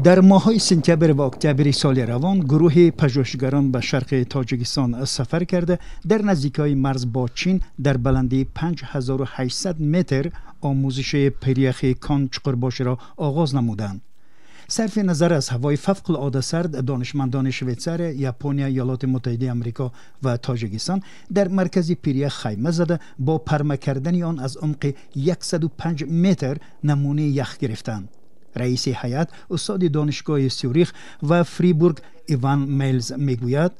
در ماه‌های سپتامبر و اکتبر سال روان گروه پژوهشگران به شرق تاجیکستان سفر کرده در نزدیکی مرز با چین در بلندی 5800 متر آموزش پریخ کان چقرباش را آغاز نمودند. صرف نظر از هوای فوق العاده سرد، دانشمندان شویتزار، ژاپنیا، ایالات متحده آمریکا و تاجیکستان در مرکز پریخ خیمه زده با پرمه کردن آن از عمق 105 متر نمونه یخ گرفتند. رئیس هیئت استاد دانشگاه سیوریخ و فریبورگ ایوان میلز میگوید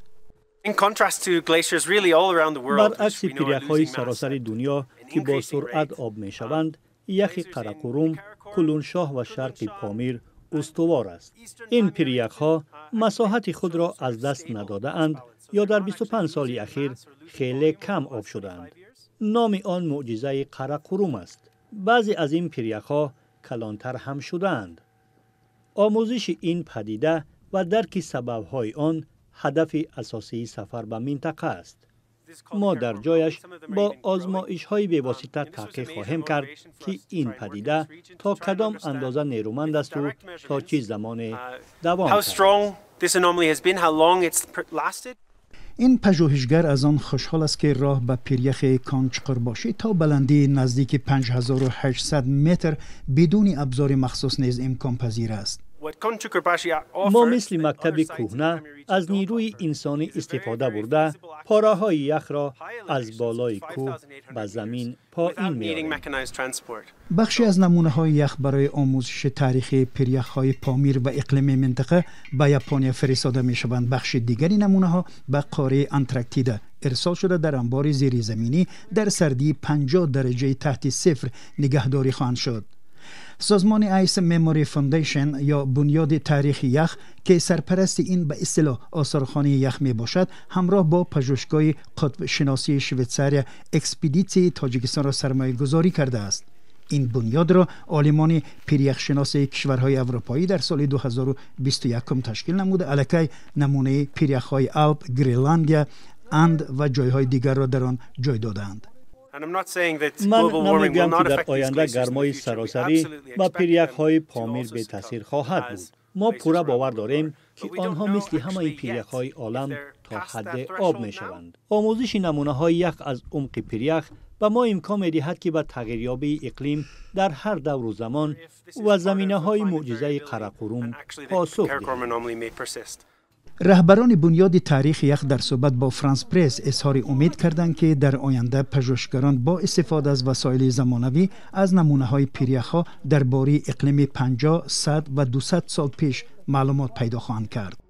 برعکس پیرک‌های سراسر دنیا که با سرعت آب میشوند، یخ قراقرم، کلونشاه و شرق پامیر استوار است. این پیرک‌ها مساحت خود را از دست نداده اند یا در 25 سال اخیر خیلی کم آب شدند. نام آن معجزه قراقرم است. بعضی از این پیرک‌ها کلانتر هم شدند. آموزش این پدیده و درک سبب‌های آن هدف اساسی سفر به منطقه است. ما در جایش با آزمایش‌های بی‌واسطه تحقیق خواهیم کرد که این پدیده تا کدام اندازه نیرومند است و تا چه زمان دوام کرده. این پژوهشگر از آن خوشحال است که راه به پیریخ کان چقرباشی تا بلندی نزدیک 5800 متر بدون ابزار مخصوص نیز امکان پذیر است. ما مثل مکتب کهنه از نیروی انسانی استفاده برده پاره‌های یخ را از بالای کوه به زمین پایین می‌آوریم. بخشی از نمونه‌های یخ برای آموزش تاریخی پیریخ‌های پامیر و اقلیم منطقه به ژاپنیا فرستاده می‌شوند. بخش دیگری نمونه‌ها به قاره انتارکتیدا ارسال شده در انبار زیرزمینی در سردی 50 درجه تحت صفر نگهداری خواهند شد. سازمان آیس مموری فاندیشن یا بنیاد تاریخ یخ که سرپرست این به اصطلاح آثارخانه یخ می باشد، همراه با پژوهشگاه قطب شناسی شویتزار اکسپدیسی تاجیکستان را سرمایه گذاری کرده است. این بنیاد را عالمان پیریخ شناسی کشورهای اروپایی در سال 2021 تشکیل نموده الکی نمونه پیریخ‌های آلپ، گرینلندیا، اند و جایهای دیگر را در آن جای دادند. من نمیگم که در آینده گرمای سراسری و پیریک‌های پامیر به تاثیر خواهد بود. ما پورا باور داریم که آنها مثل همه پیریک‌های عالم تا حد آب میشوند. آموزش نمونه‌های یخ از عمق پیریک به ما امکان می‌دهد که به تغییریابی اقلیم در هر دور و زمان و زمینه‌های معجزه قراقرم پاسخ دهیم. رهبران بنیاد تاریخ یخ در صحبت با فرانس پرس اظهار امید کردند که در آینده پژوهشگران با استفاده از وسایل زمانوی از نمونه‌های پیریخ‌ها درباره اقلیم 50، 100 و 200 سال پیش معلومات پیدا خواهند کرد.